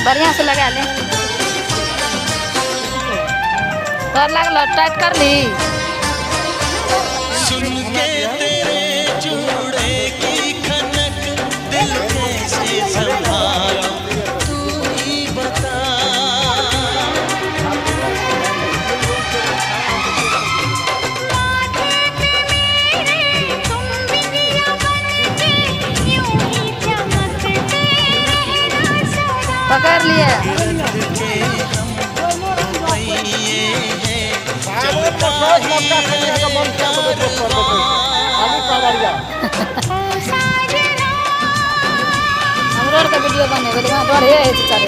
बढ़िया से लगा ले। डर लगल टाइट कर ली। सुन के तेरे चूड़े की खनक दिल कैसे संभालूं तू ही बता। पकड़ लिए। हमरो के वीडियो बने बोले वहां डर है चले।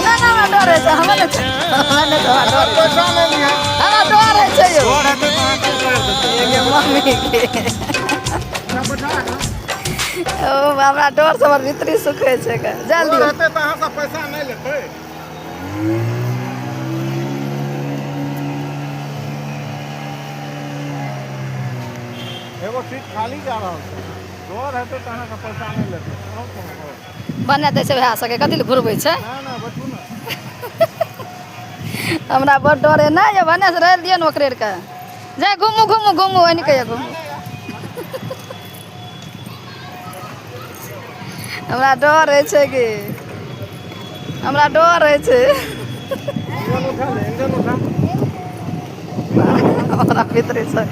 ना ना डर है हमें डर है यो ये मम्मी के ओ हमरा डर से हमर भीतरी सुखे छै के जल्दी रहते त अहाँ सब पैसा नहीं लेते। एगो सीट खाली जा रहा है। डर है तो अहाँ सब पैसा नहीं लेते। बने दै छै भए सके कथि ले घुरबै छै। ना ना बचू ना। हमरा बड़ डर है ना ये बने से रह दियो न ओकरे के जा घुमू घुमू घुमू एनी के घुमू। हमरा डर है छै कि हमरा डर है छै। इंजन उठा ले इंजन उठा। हमरा भीतरी से